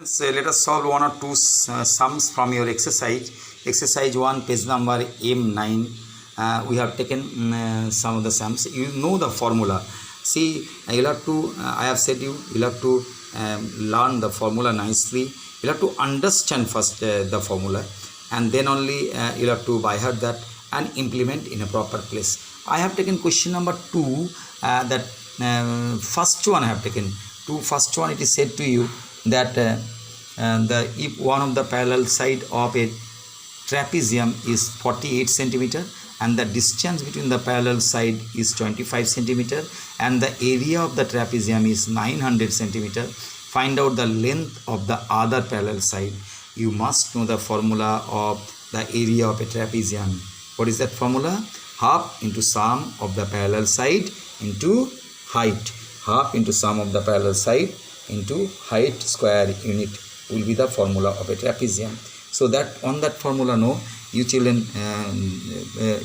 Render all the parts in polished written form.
So let us solve one or two sums from your exercise. Exercise 1, page number M9. We have taken some of the sums. You know the formula. See, you'll have to, I have said you'll have to learn the formula nicely. You'll have to understand first the formula, and then only you'll have to by heart that and implement in a proper place. I have taken question number 2, that first one I have taken. First one, it is said to you that if one of the parallel side of a trapezium is 48 centimeter and the distance between the parallel side is 25 centimeter and the area of the trapezium is 900 centimeter, find out the length of the other parallel side. You must know the formula of the area of a trapezium. What is that formula? Half into sum of the parallel side into height. Half into sum of the parallel side into height square unit will be the formula of a trapezium. So that on that formula, no, you children,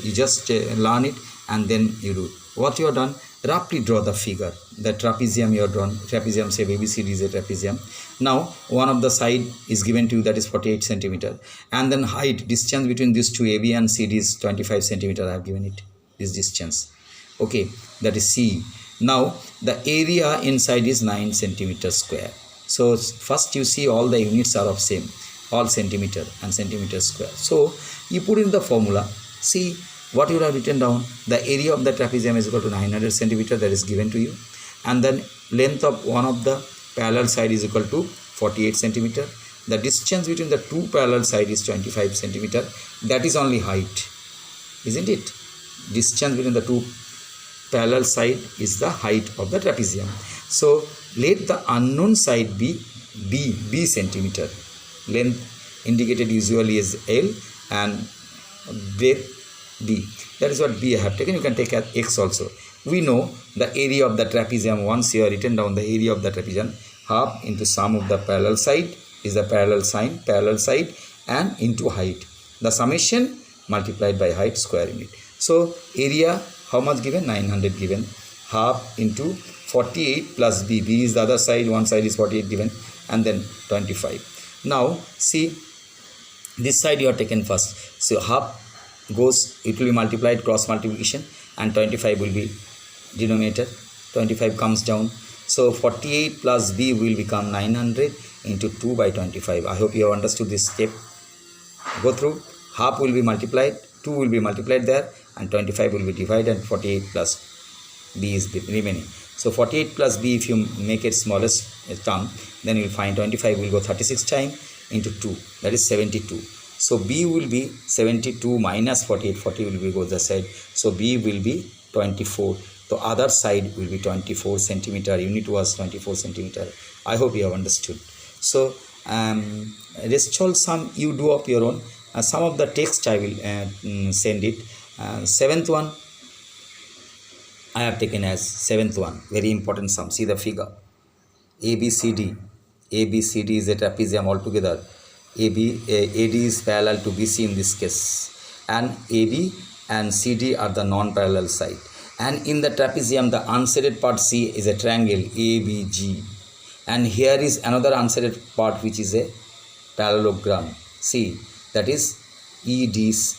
you just learn it and then you do. What you have done, roughly draw the figure. The trapezium you have drawn, trapezium, say ABCD is a trapezium. Now one of the side is given to you, that is 48 centimeter, and then height, distance between these two AB and CD is 25 centimeter. I have given it, this distance. Okay, that is C. Now the area inside is 9 centimeter square. So first you see all the units are of same, all centimeter and centimeter square. So you put in the formula. See what you have written down. The area of the trapezium is equal to 900 centimeter, that is given to you, and then length of one of the parallel side is equal to 48 centimeter. The distance between the two parallel side is 25 centimeter. That is only height, isn't it? Distance between the two parallel side is the height of the trapezium. So let the unknown side be B centimeter. Length indicated usually as L and breadth B. That is what B I have taken. You can take as X also. We know the area of the trapezium. Once you have written down the area of the trapezium, half into sum of the parallel side is the parallel side and into height. The summation multiplied by height square unit. So area, how much given? 900 given. Half into 48 plus B. B is the other side, one side is 48 given, and then 25. Now see, this side you have taken first. So half goes, it will be multiplied, cross multiplication, and 25 will be denominator. 25 comes down. So 48 plus B will become 900 into 2 by 25. I hope you have understood this step. Go through. Half will be multiplied, 2 will be multiplied there, and 25 will be divided, and 48 plus B is the remaining. So 48 plus B, if you make it smallest term, then you will find 25 will go 36 times into 2, that is 72. So B will be 72 minus 48, 40 will be go the side. So B will be 24. The other side will be 24 centimeter. Unit was 24 centimeter. I hope you have understood. So rest all sum you do of your own. Some of the text I will send it. Seventh one I have taken as seventh one. Very important sum. See the figure. ABCD. ABCD is a trapezium altogether. AD is parallel to BC in this case, and AB and CD are the non-parallel side. And in the trapezium, the unshaded part C is a triangle ABG, and here is another unshaded part which is a parallelogram C, that is EDCF,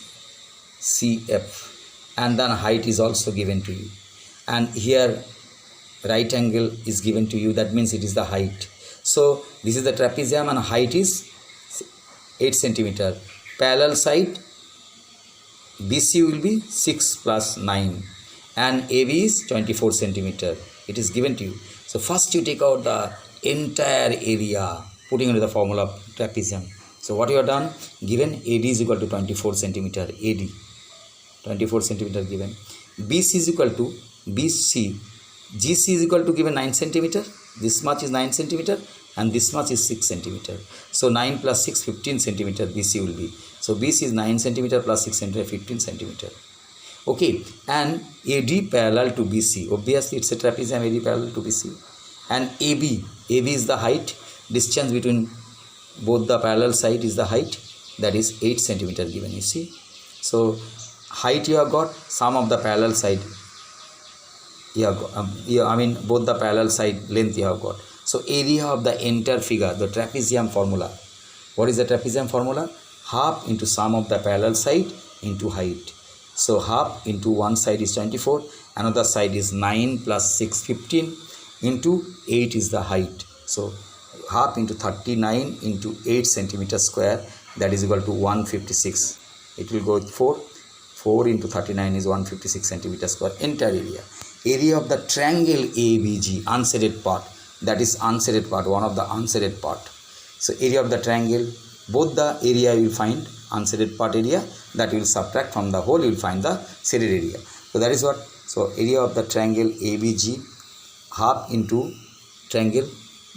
and then height is also given to you. And here right angle is given to you, that means it is the height. So this is the trapezium and height is 8 centimeter. Parallel side BC will be 6 plus 9 and AB is 24 centimeter. It is given to you. So first you take out the entire area, putting into the formula of trapezium. So what you have done, given AD is equal to 24 centimeter. AD 24 centimeter given. BC is equal to BC. GC is equal to given 9 centimeter. This much is 9 centimeter and this much is 6 centimeter. So 9 plus 6, 15 centimeter BC will be. So BC is 9 centimeter plus 6 centimeter, 15 centimeter. Okay, and AD parallel to BC. Obviously it's a trapezium, AD parallel to BC. And AB is the height. Distance between both the parallel side is the height, that is 8 centimeter given, you see. So height you have got, sum of the parallel side you have got, I mean both the parallel side length you have got. So area of the entire figure, the trapezium formula. What is the trapezium formula? Half into sum of the parallel side into height. So half into one side is 24, another side is 9 plus 6, 15 into 8 is the height. So half into 39 into 8 centimeter square, that is equal to 156. It will go with 4. 4 into 39 is 156 centimeter square entire area. Area of the triangle ABG, unshaded part, that is unshaded part, one of the unshaded part. So area of the triangle, both the area you will find unshaded part area, that you will subtract from the whole, you will find the shaded area. So that is what. So area of the triangle ABG, half into triangle,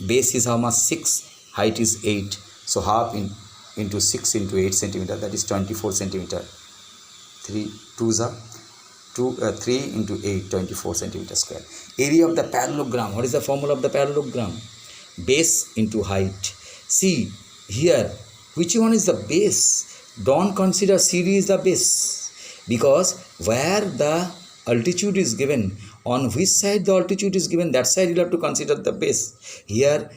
base is how much? 6, height is 8. So half into 6 into 8 centimeter, that is 24 centimeter. 3 2s are 3 into 8, 24 centimeter square. Area of the parallelogram. What is the formula of the parallelogram? Base into height. See here, which one is the base? Don't consider CD is the base, because where the altitude is given, on which side the altitude is given, that side you have to consider the base. Here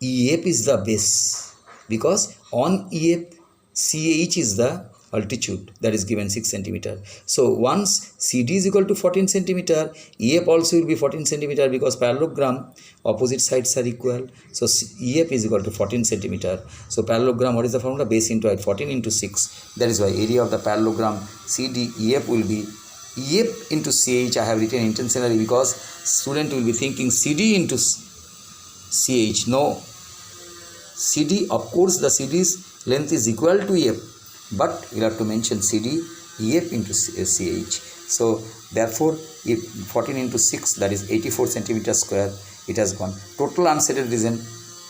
EF is the base, because on EF CH is the altitude that is given 6 centimeter. So once CD is equal to 14 centimeter, EF also will be 14 centimeter, because parallelogram opposite sides are equal. So EF is equal to 14 centimeter. So parallelogram, what is the formula? Base into height, 14 into 6. That is why area of the parallelogram CDEF will be EF into CH. I have written intentionally because student will be thinking CD into CH. No, CD, of course the CD's length is equal to EF, but you have to mention CD EF into CH. So therefore, if 14 into 6, that is 84 centimeter square, it has gone. Total unshaded region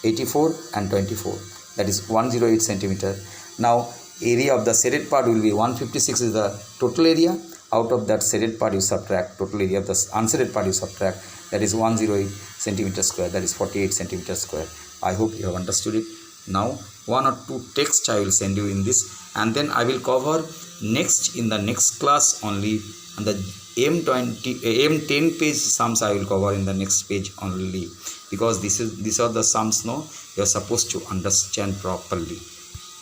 84 and 24, that is 108 centimeter. Now area of the shaded part will be 156 is the total area. Out of that shaded part you subtract, total area of the unshaded part you subtract, that is 108 centimeter square, that is 48 centimeter square. I hope you have understood it. Now one or two text I will send you in this, and then I will cover next in the next class only, and the M10 page sums I will cover in the next page only, because these are the sums now you are supposed to understand properly.